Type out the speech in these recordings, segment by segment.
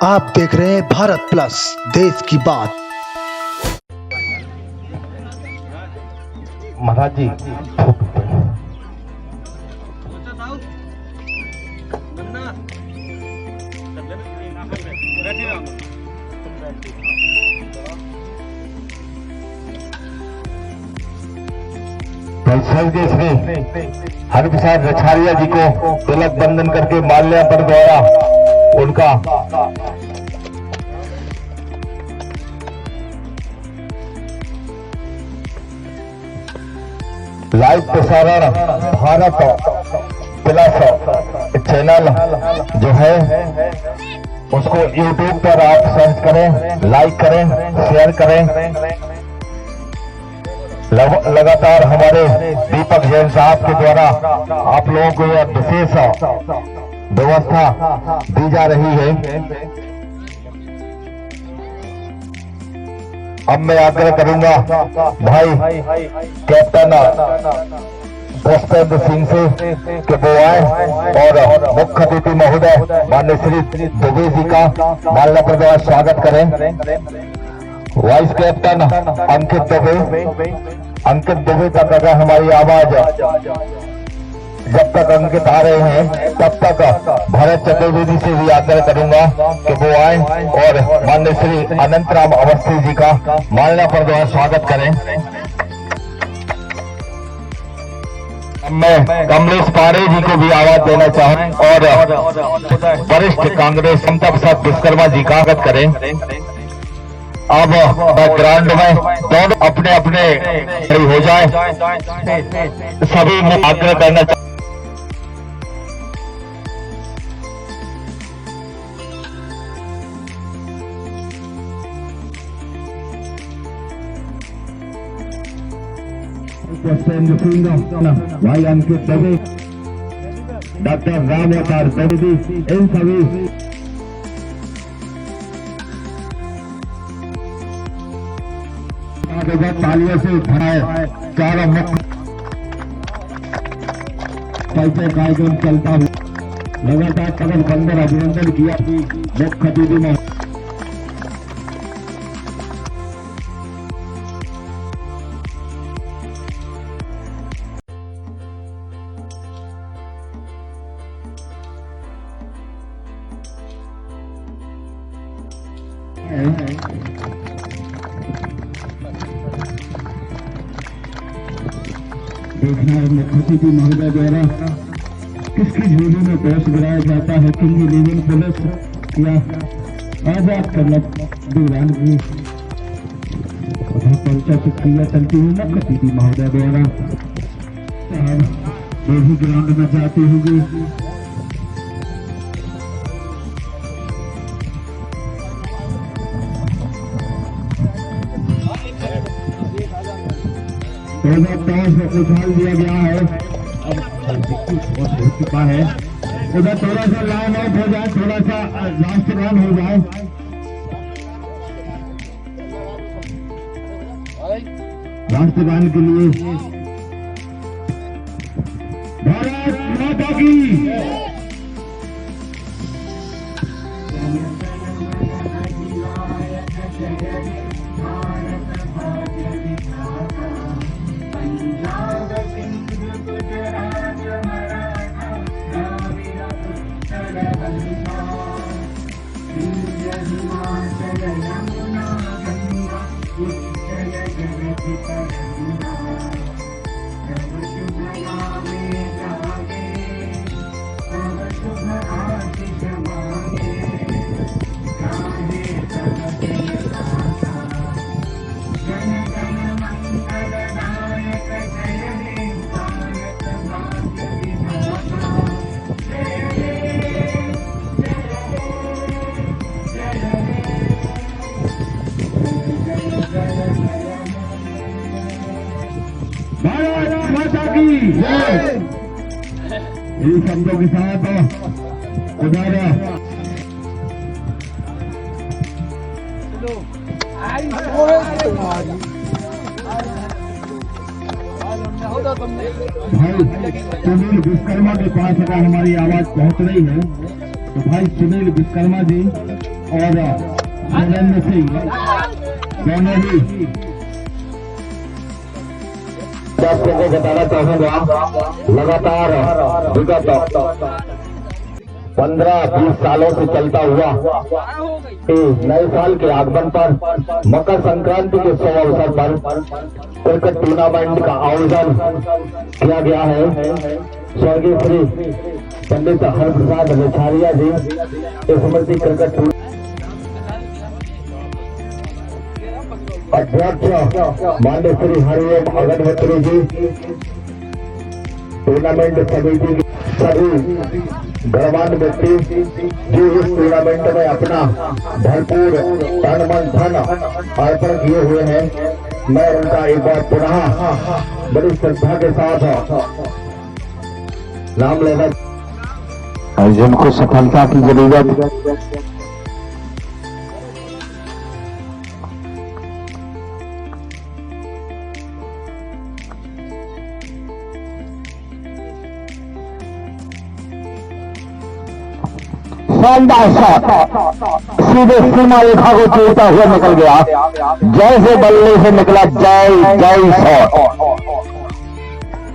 आप देख रहे हैं भारत प्लस देश की बात। महाराज जी स्वर्गीय श्री हरिप्रसाद रछारिया जी को तिलक बंधन करके माल्यार्पण द्वारा उनका लाइव प्रसारण भारत प्लस चैनल जो है उसको यूट्यूब पर आप सर्च करें, लाइक करें, शेयर करें। लगातार हमारे दीपक जैन साहब के द्वारा आप लोगों को यह विशेष व्यवस्था दी जा रही है। अब मैं आग्रह करूंगा भाई कैप्टन पुष्पेंद्र सिंह से कि वो आए और मुख्य अतिथि महोदय माननीय श्री दुबे जी का माल्यार्पण द्वारा स्वागत करें। वाइस कैप्टन अंकित दुबे तक अगर हमारी आवाज जब तक अंकित आ रहे हैं तब तक भरत चतुर्वेदी से भी आग्रह करूंगा कि वो आए और माननीय श्री अनंतराम अवस्थी जी का माल्यार्पण द्वारा स्वागत करें। मैं कमलेश पारे जी को भी आवाज देना चाहूँ और वरिष्ठ कांग्रेस समता प्रसाद विश्वकर्मा जी का स्वागत करें। अब बैकग्राउंड में दोनों अपने अपने हो जाए, सभी में आग्रह करना चाहिए। भाई अंकित दवे, डॉक्टर राम अवतार दवे, इन सभी तालियों से भराए चारों मुख्य कार्यक्रम चलता हुआ लगातार कदम बंदर अभिनंदन किया मुख्य अतिथि में देखना है मुख्य अतिथि महोदय द्वारा किसकी झोली में टॉस गिराया जाता है, किंग इलेवन पुलिस या आजाद करलब दौरान की परिचय प्रक्रिया चलती हुई मुख्य अतिथि महोदय द्वारा देवी ग्राउंड में जाती होगी। टॉस उछाल दिया गया है, अब हो चुका है। उधर थोड़ा सा लाइन आउट हो जाए, थोड़ा सा लास्ट रन हो जाए। लास्ट रन के लिए भारत माता की भारत माता की जय। इन शब्दों के साथ उधर भाई सुनील विश्वकर्मा के पास अगर हमारी आवाज पहुंच रही है तो भाई सुनील विश्वकर्मा जी सुरेंद्र सिंह दोनों ही दर्शकों को बताना चाहूंगा, लगातार विगत 15-20 सालों से चलता हुआ नए साल के आगमन पर मकर संक्रांति के शुभ अवसर पर क्रिकेट टूर्नामेंट का आयोजन किया गया है। स्वर्गीय श्री पंडित हरप्रसाद रेछारिया जी स्मृति क्रिकेट अध्यक्ष माननीय श्री हरिओम अगरबत्ती जी, टूर्नामेंट समिति के सभी गणमान्य व्यक्ति जो इस टूर्नामेंट में अपना भरपूर तन मन धन अर्पण किए हुए हैं, मैं उनका एक बार पुनः बड़ी श्रद्धा के साथ नाम लेना। जिनको सफलता की जरूरत शानदार शॉट सीधे सीमा रेखा को चूरता हुआ निकल गया, जैसे बल्ले से निकला जय जय शॉट।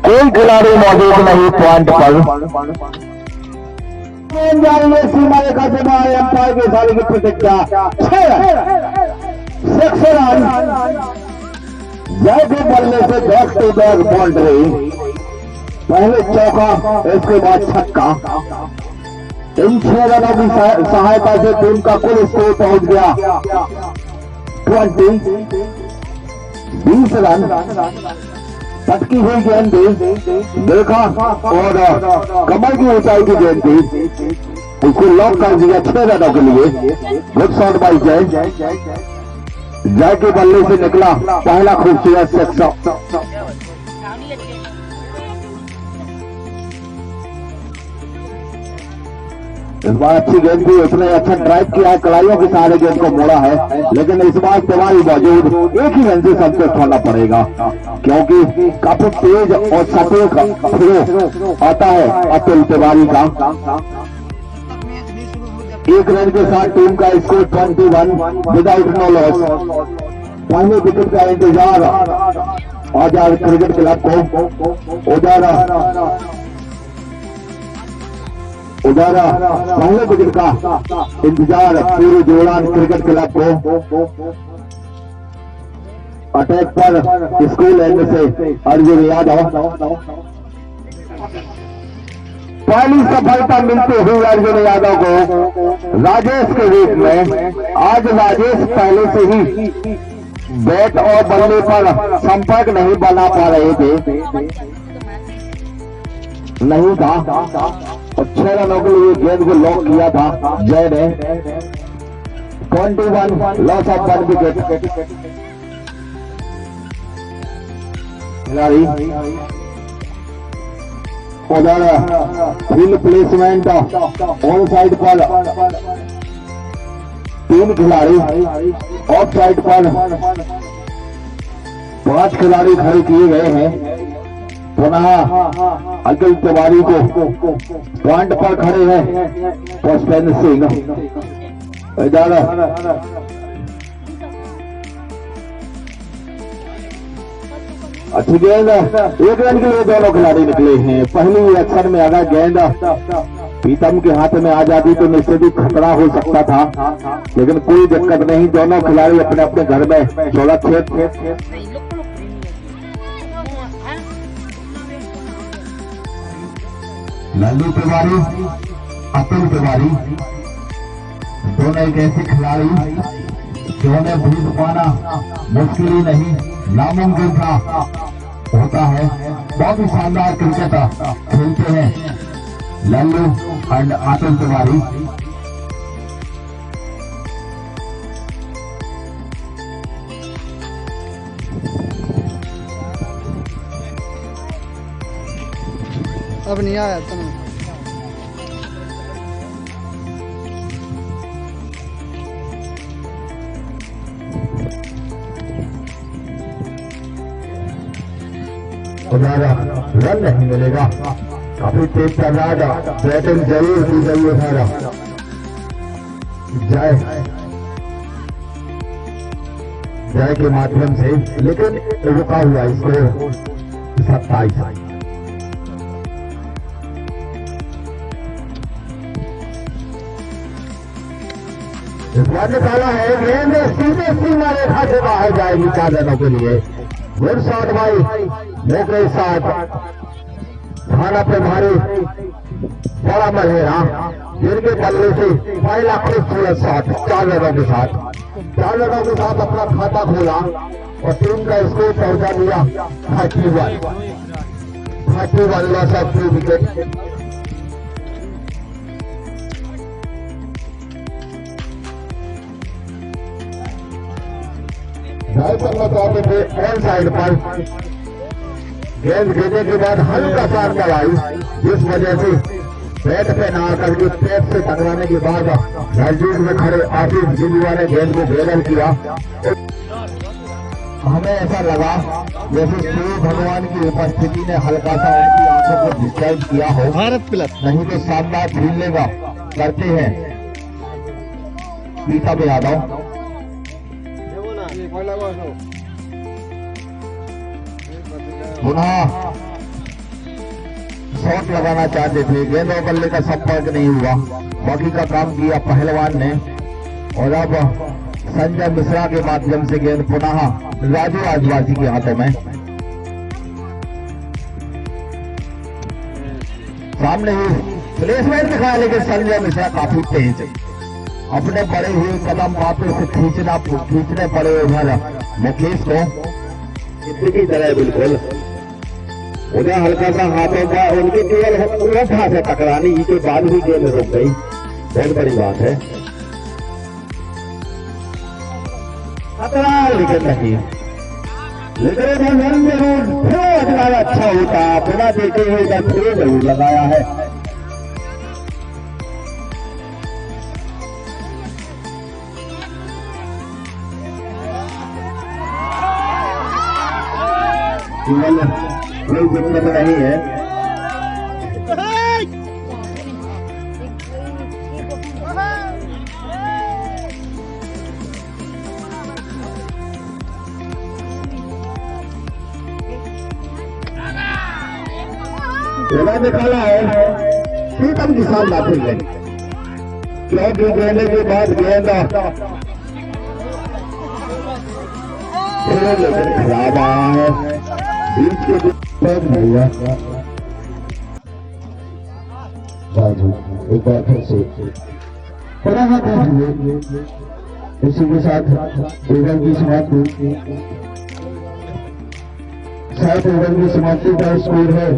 कोई खिलाड़ी मौजूद नहीं पॉइंट पर, सीमा रेखा से बाहर अंपायर के सारी की प्रतिज्ञा 6 रन। जैसे बल्ले से बैक टू बैक बाउंड्री, पहले चौका इसके बाद छक्का। इन 6 रनों की सहायता से टीम का कुल स्कोर पहुंच गया 20 रन। पटकी हुई गेंद देखा और कमर की ऊंचाई की गेंद थी, उसको लॉक कर दिया 6 रनों के लिए। गुड शॉट बाई जय। जय के बल्ले से निकला पहला खूबसूरत सिक्स। इस बार अच्छी गेंद थी, उसने अच्छा ड्राइव किया है, कलाइयों के सहारे गेंद को मोड़ा है, लेकिन इस बार तिवारी मौजूद, एक ही रन से संतुष्ट होना पड़ेगा क्योंकि काफी तेज और सटीक थ्रो आता है अतुल तिवारी का। 1 रन के साथ टीम का स्कोर 21 विदाउट नो लॉस। पहले विकेट का इंतजार आजाद क्रिकेट क्लब को उजारा पहले विकेट का इंतजार पूरे जोड़ान क्रिकेट क्लब को। अटैक पर स्कूल एंड से अर्जुन यादव, पहली सफलता मिलती हुई अर्जुन यादव को राजेश के रूप में। आज राजेश पहले से ही बैट और बल्ले पर संपर्क नहीं बना पा रहे थे, नहीं था, और 6 रनों के लिए गेंद को लॉक किया था जय ने। 21 लॉस ऑफ 1 विकेट। खिलाड़ी उधर फील्ड प्लेसमेंट ऑन साइड पर 3 खिलाड़ी, ऑफ साइड पर 5 खिलाड़ी खड़े किए गए हैं। पुनः अतुल तिवारी को पॉइंट पर खड़े हैं पुष्पेंद्र सिंह। अच्छी गेंद, 1 रन के लिए दोनों खिलाड़ी निकले हैं। पहली एक्शन में अगर गेंद पीतम के हाथ में आ जाती तो निश्चित ही खतरा हो सकता था, लेकिन कोई दिक्कत नहीं, दोनों खिलाड़ी अपने अपने घर में सुरक्षित। लल्लू तिवारी, अतुल तिवारी दोनों एक ऐसे खिलाड़ी जिन्हें भूल पाना मुश्किल ही नहीं, नामुमकिन था होता है। बहुत ही शानदार क्रिकेट खेलते हैं लल्लू एंड अतुल तिवारी। अब नहीं आया तुम। रन नहीं मिलेगा, काफी तेज चल रहा था, बैटिंग जरूर की गई है। जय जय के माध्यम से, लेकिन रुका हुआ इसको 27। इस बार निकाला है गेंद सीधे सीमा रेखा से बाहर जाएगी 4 रनों के लिए। गुड शॉट भाई, मौके साथ थाना पे भारी बड़ा मलेरा जिनके बल्ले से पहला खूबसूरत शॉट 4 रनों के साथ, 4 रनों के साथ अपना खाता खोला और टीम का स्कोर पहुंचा दिया 31 लॉस ऑफ 2 विकेट। ड्राइव करना चाहते थे ऑन साइड पर, गेंद गिरने के बाद हल्का सा अंदर आई, जिस वजह से बैट पे ना आकर के पेट से टकराने के बाद नजदीक में खड़े आसिफ जिंदुआ ने गेंद को बेदल किया। हमें ऐसा लगा जैसे सूर्य भगवान की उपस्थिति ने हल्का सा उनकी आंखों को डिस्टर्ब किया हो। भारत प्लस नहीं तो शानदार फील्डिंग करते हैं पीता यादव। पुनः शॉट लगाना चाहते थे, गेंद और बल्ले का संपर्क नहीं हुआ, बाकी का काम किया पहलवान ने। और अब संजय मिश्रा के माध्यम से गेंद पुनः राजू आदिवासी के हाथों में। सामने ही प्लेसमेंट दिखाया, लेकिन संजय मिश्रा काफी तेज, अपने बड़े हुए कदम वापस से खींचने पड़े उधर मुकेश को की तरह। बिल्कुल उन्हें हल्का सा हाथों का उनकी केवल उलटा से टकराने के बाद भी गेंद रुक गई, बहुत बड़ी बात है। खतरा लेकिन नहीं, लेकिन जरूर थोड़ा अच्छा होता, बिना देखे हुए जरूर लगाया है। कोई दिक्कत नहीं है। निकाला है प्रीतम की साथ लाते हैं, क्योंकि गेंद के बाद गेंद खराब आया है बीच के भैया। बाजू एक बार फिर से इसी के साथ ओवर की समाप्ति, 7 ओवर की समाप्ति का स्कोर है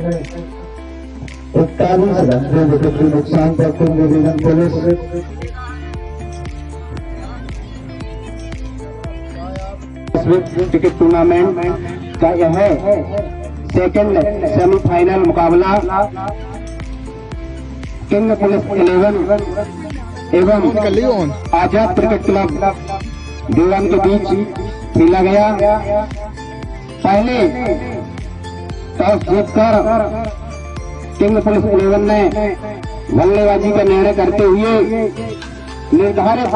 41 रन, 2 विकेट के नुकसान पर कुंभ पुलिस। क्रिकेट टूर्नामेंट का यह सेकंड सेमीफाइनल मुकाबला किंग पुलिस 11 एवं आजाद क्रिकेट क्लब देवान के बीच खेला गया। पहले टॉस जीतकर किंग पुलिस 11 ने बल्लेबाजी का निर्णय करते हुए निर्धारित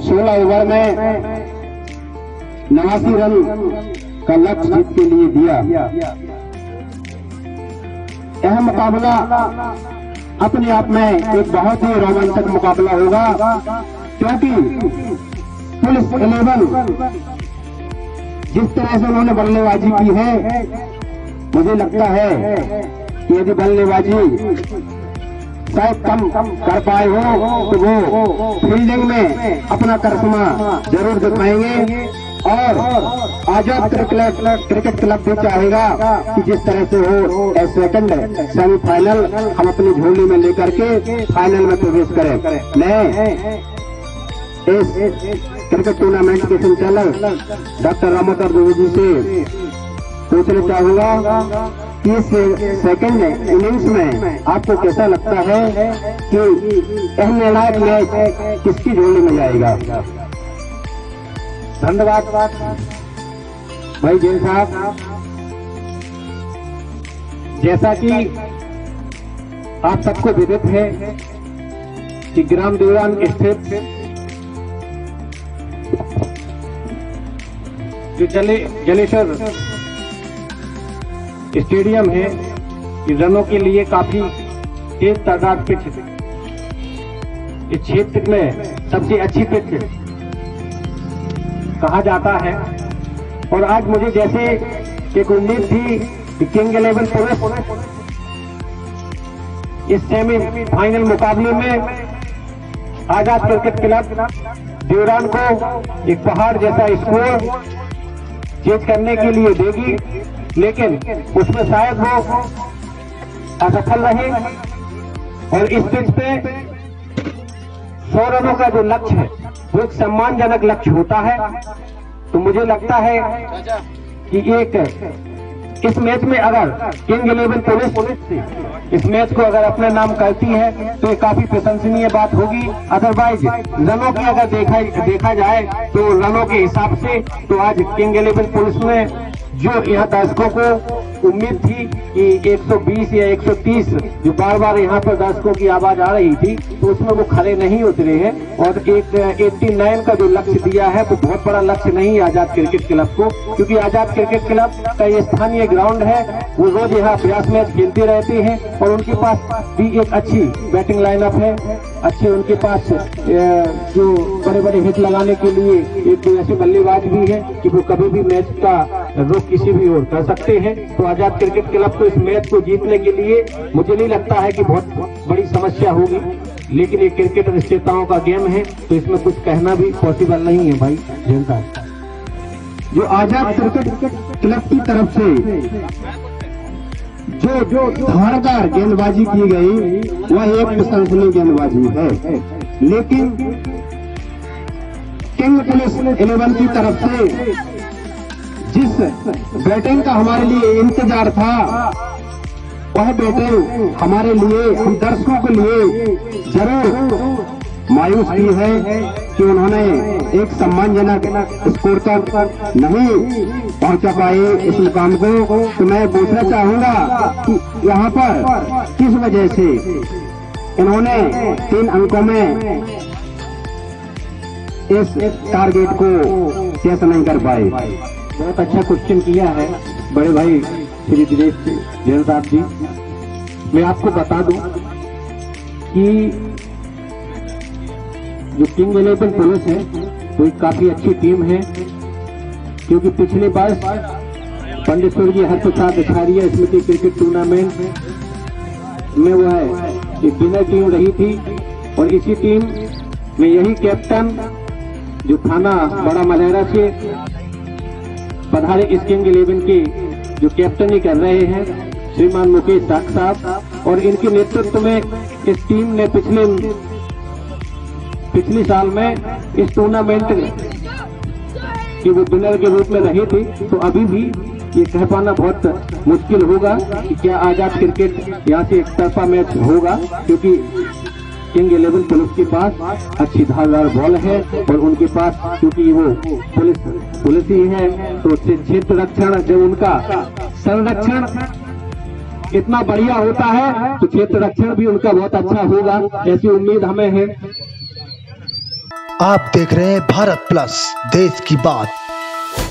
16 ओवर में 89 रन का लक्ष्य जीत के लिए दिया। यह मुकाबला अपने आप में एक बहुत ही रोमांचक मुकाबला होगा, क्योंकि पुलिस 11 जिस तरह से उन्होंने बल्लेबाजी की है, मुझे लगता है कि यदि बल्लेबाजी शायद कम कर पाए हो तो वो फील्डिंग में अपना करिश्मा जरूर दिखाएंगे। और आजाद क्रिकेट क्लब भी चाहेगा कि जिस तरह से हो सेकंड सेमीफाइनल हम अपनी झोली में लेकर के फाइनल में प्रवेश करें। मैं इस क्रिकेट टूर्नामेंट के संचालक डॉक्टर रामोदर दुबे जी से पूछना चाहूंगा कि इस सेकंड इनिंग्स में आपको कैसा लगता है कि यह निर्णायक मैच किसकी झोली में जाएगा? धन्यवाद भाई जैन साहब। जैसा कि आप सबको विदित है कि ग्राम देवरान स्थित जो जलेश्वर स्टेडियम है, ये रनों के लिए काफी तेज तादाद पिच इस क्षेत्र में सबसे अच्छी पिच कहा जाता है। और आज मुझे जैसे एक उम्मीद थी कि किंग 11 पुलिस इस सेमीफाइनल मुकाबले में आजाद क्रिकेट क्लब देवरान को एक पहाड़ जैसा स्कोर चेज करने के लिए देगी, लेकिन उसमें शायद वो असफल रहे। और इस पिच पे 100 रनों का जो लक्ष्य है वो एक सम्मानजनक लक्ष्य होता है। तो मुझे लगता है कि इस मैच में अगर किंग 11 पुलिस इस मैच को अगर अपने नाम करती है तो ये काफी प्रशंसनीय बात होगी। अदरवाइज रनों की अगर देखा जाए तो रनों के हिसाब से तो आज किंग 11 पुलिस में जो यहाँ दर्शकों को उम्मीद थी कि 120 या 130 जो बार बार यहाँ पर दर्शकों की आवाज आ रही थी, तो उसमें वो खड़े नहीं उतरे हैं। और एक 89 का जो लक्ष्य दिया है वो बहुत बड़ा लक्ष्य नहीं है आजाद क्रिकेट क्लब को, क्योंकि आजाद क्रिकेट क्लब का ये स्थानीय ग्राउंड है, वो रोज यहाँ अभ्यास मैच खेलते रहते हैं और उनके पास भी एक अच्छी बैटिंग लाइनअप है। अच्छे उनके पास जो बड़े बड़े हिट लगाने के लिए एक ऐसे बल्लेबाज भी है कि वो कभी भी मैच का रुख किसी भी ओर कर सकते हैं। तो आजाद क्रिकेट क्लब को इस मैच को जीतने के लिए मुझे नहीं लगता है कि बहुत बड़ी समस्या होगी, लेकिन ये क्रिकेट निश्चितताओं का गेम है तो इसमें कुछ कहना भी पॉसिबल नहीं है। भाई जनता जो आजाद क्रिकेट क्लब की तरफ से जो धारदार गेंदबाजी की गई वह एक प्रशंसनीय गेंदबाजी है, लेकिन किंग पुलिस 11 की तरफ से जिस बैटिंग का हमारे लिए इंतजार था वह बैटिंग हमारे लिए, हम दर्शकों के लिए जरूर मायूस की है कि उन्होंने एक सम्मानजनक स्कोर तक नहीं पहुंचा पाए इस मुकाम को। तो मैं पूछना चाहूंगा कि यहाँ पर किस वजह से इन्होंने 3 अंकों में इस टारगेट को चेस नहीं कर पाए। बहुत अच्छा क्वेश्चन किया है बड़े भाई श्री दिनेश जैन साहब जी। मैं आपको बता दूं कि जो किंग 11 पुलिस है वो एक काफी अच्छी टीम है, क्योंकि पिछले बार पंडित स्वर्गीय हरप्रसाद आचार्य स्मृति क्रिकेट टूर्नामेंट में वो है एक विनर टीम रही थी। और इसी टीम में यही कैप्टन जो थाना बड़ा मलहरा से पधारे इस किंग 11 के जो कैप्टनी कर रहे हैं श्रीमान मुकेश साख साहब, और इनके नेतृत्व में इस टीम ने पिछले साल में इस टूर्नामेंट की वो विनर के रूप में रही थी। तो अभी भी ये कह पाना बहुत मुश्किल होगा कि क्या आजाद क्रिकेट यहाँ से एक तरफा मैच होगा, क्योंकि किंग 11 पुलिस के पास अच्छी धारदार बॉल है और उनके पास क्योंकि वो पुलिस ही है तो क्षेत्र रक्षण जब उनका संरक्षण इतना बढ़िया होता है तो क्षेत्र रक्षण भी उनका बहुत अच्छा होगा, ऐसी उम्मीद हमें है। आप देख रहे हैं भारत प्लस, देश की बात।